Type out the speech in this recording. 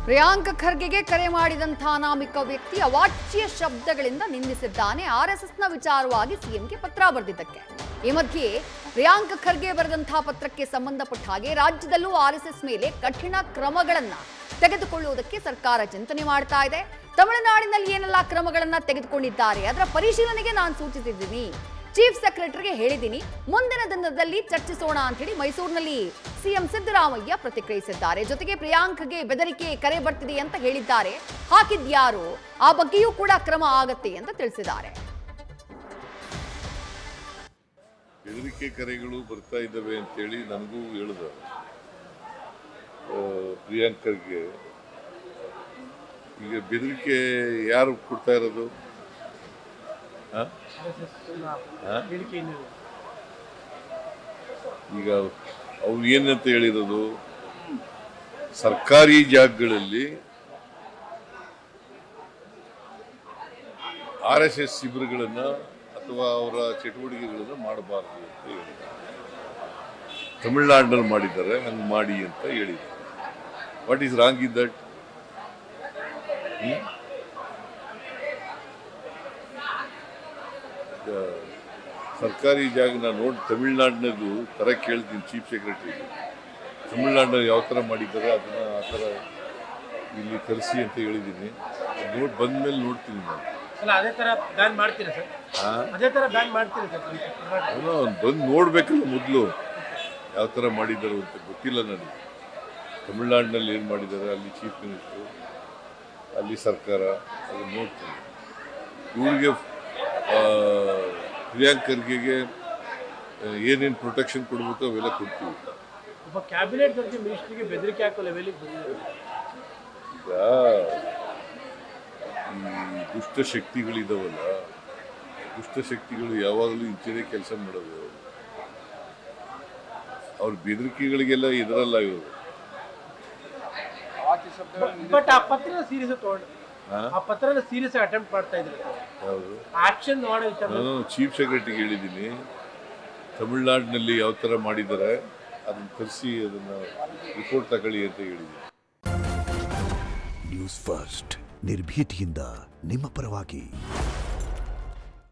ಪ್ರಿಯಾಂಕ್ ಖರ್ಗೆಗೆ ಕರೆ ಮಾಡಿದಂಥ ಅನಾಮಿಕ ವ್ಯಕ್ತಿ ಅವಾಚ್ಯ ಶಬ್ದಗಳಿಂದ ನಿಂದಿಸಿದ್ದಾನೆ. ಆರ್ಎಸ್ಎಸ್ನ ವಿಚಾರವಾಗಿ ಸಿಎಂಗೆ ಪತ್ರ ಬರೆದಿದ್ದಕ್ಕೆ. ಈ ಮಧ್ಯೆ ಪ್ರಿಯಾಂಕ್ ಖರ್ಗೆ ಬರೆದಂತಹ ಪತ್ರಕ್ಕೆ ಸಂಬಂಧಪಟ್ಟ ಹಾಗೆ ರಾಜ್ಯದಲ್ಲೂ ಆರ್ಎಸ್ಎಸ್ ಮೇಲೆ ಕಠಿಣ ಕ್ರಮಗಳನ್ನ ತೆಗೆದುಕೊಳ್ಳುವುದಕ್ಕೆ ಸರ್ಕಾರ ಚಿಂತನೆ ಮಾಡ್ತಾ ಇದೆ. ತಮಿಳುನಾಡಿನಲ್ಲಿ ಏನೆಲ್ಲ ಕ್ರಮಗಳನ್ನ ತೆಗೆದುಕೊಂಡಿದ್ದಾರೆ ಅದರ ಪರಿಶೀಲನೆಗೆ ನಾನು ಸೂಚಿಸಿದ್ದೀನಿ. ಚೀಫ್ ಸೆಕ್ರೆಟರಿಗೆ ಹೇಳಿದ್ದೀನಿ, ಮುಂದಿನ ದಿನದಲ್ಲಿ ಚರ್ಚಿಸೋಣ ಅಂತ ಹೇಳಿ ಮೈಸೂರಿನಲ್ಲಿ ಸಿಎಂ ಸಿದ್ದರಾಮಯ್ಯ ಪ್ರತಿಕ್ರಿಯಿಸಿದ್ದಾರೆ. ಜೊತೆಗೆ ಪ್ರಿಯಾಂಕ್ಗೆ ಬೆದರಿಕೆ ಕರೆ ಬರ್ತಿದೆ ಅಂತ ಹೇಳಿದ್ದಾರೆ. ಹಾಕಿದ್ಯಾರು, ಆ ಬಗ್ಗೆಯೂ ಕೂಡ ಕ್ರಮ ಆಗತ್ತೆ ಅಂತ ತಿಳಿಸಿದ್ದಾರೆ. ಬೆದರಿಕೆ ಕರೆಗಳು ಬರ್ತಾ ಇದ್ದಾವೆ ಅಂತೇಳಿ ನನಗೂ ಹೇಳಿದ ಪ್ರಿಯಾಂಕರ್ಗೆ. ಈಗ ಬೆದರಿಕೆ ಯಾರು ಕೊಡ್ತಾ ಇರೋದು? ಈಗ ಅವ್ರು ಏನಂತ ಹೇಳಿರೋದು, ಸರ್ಕಾರಿ ಜಾಗಗಳಲ್ಲಿ RSS ಶಿಬಿರಗಳನ್ನ ಅಥವಾ ಅವರ ಚಟುವಟಿಕೆಗಳನ್ನು ಮಾಡಬಾರದು ಅಂತ ಹೇಳಿದ್ದಾರೆ. ತಮಿಳುನಾಡಿನಲ್ಲಿ ಮಾಡಿದ್ದಾರೆ, ಹಂಗೆ ಮಾಡಿ ಅಂತ ಹೇಳಿದ್ದಾರೆ. What is wrong in that? ಸರ್ಕಾರಿ ಜಾಗ ನಾನು ನೋಡಿ ತಮಿಳುನಾಡಿನದು ತರ ಕೇಳ್ತೀನಿ ಚೀಫ್ ಸೆಕ್ರೆಟರಿ. ತಮಿಳುನಾಡಿನಲ್ಲಿ ಯಾವ ಥರ ಮಾಡಿದ್ದಾರೆ ಅದನ್ನ ಆ ಥರ ಇಲ್ಲಿ ತರಿಸಿ ಅಂತ ಹೇಳಿದ್ದೀನಿ. ನೋಡಿ ಬಂದ್ಮೇಲೆ ನೋಡ್ತೀನಿ ನಾನು. ಅದೇ ತರ ಬ್ಯಾನ್ ಮಾಡ್ತೀರಾ ಸರ್? ಅದೇ ತರ ಬ್ಯಾನ್ ಮಾಡ್ತೀರಾ ಸರ್? ಬಂದು ನೋಡ್ಬೇಕಲ್ಲ ಮೊದಲು ಯಾವ ಥರ ಮಾಡಿದ್ದಾರೆ ಅಂತ ಗೊತ್ತಿಲ್ಲ ನನಗೆ. ತಮಿಳುನಾಡಿನಲ್ಲಿ ಏನು ಮಾಡಿದ್ದಾರೆ, ಅಲ್ಲಿ ಚೀಫ್ ಮಿನಿಸ್ಟರು, ಅಲ್ಲಿ ಸರ್ಕಾರ, ಅದನ್ನು ನೋಡ್ತೀನಿ. ಇವ್ರಿಗೆ ಪ್ರಿಯಾಂಕ್ ಖರ್ಗೆಗೆ ಏನೇನು ಪ್ರೊಟೆಕ್ಷನ್ ಕೊಡಬೇಕು ಅವೆಲ್ಲ ಕೊಡ್ತೀವಿ. ಒಬ್ಬ ಕ್ಯಾಬಿನೆಟ್ ದರ್ಜೆ ಮಿನಿಸ್ಟ್ರಿಗೆ ಬೆದರಿಕೆ ಹಾಕೋ ಲೆವೆಲಿಗೆ ಬಂದಿದೆ. ಈಗ ಈ ದುಷ್ಟಶಕ್ತಿಗಳಿದಾವಲ್ಲ, ದುಷ್ಟಶಕ್ತಿಗಳು ಯಾವಾಗಲೂ ಇಂಚೆನೇ ಕೆಲಸ ಮಾಡೋದು. ಅವ್ರ ಬೆದರಿಕೆಗಳಿಗೆಲ್ಲ ಎದುರಲ್ಲ ಇವರು. ಬಟ್ ಆ ಪತ್ರ ಸೀರಿಯಸ್ ತಗೊಂಡು ಆ ಪತ್ರನ ಸೀರಿಯಸ್ ಅಟೆಂಪ್ಟ್ ಮಾಡ್ತಾ ಇದ್ದಾರೆ. ಯಾವುದು ಆಕ್ಷನ್ ಮಾಡೋ ವಿಚಾರ ನಾನು ಚೀಫ್ ಸೆಕ್ರೆಟರಿಗೆ ಹೇಳಿದ್ದೀನಿ. ತಮಿಳುನಾಡಿನಲ್ಲಿ ಯಾವ ಥರ ಮಾಡಿದ್ದಾರೆ ಅದನ್ನು ತರಿಸಿ ಅದನ್ನು ರಿಪೋರ್ಟ್ ತಗೊಳ್ಳಿ ಅಂತ ಹೇಳಿದ್ದೀನಿ. ನ್ಯೂಸ್ ಫಸ್ಟ್ ನಿರ್ಭೀತಿಯಿಂದ ನಿಮ್ಮ ಪರವಾಗಿ.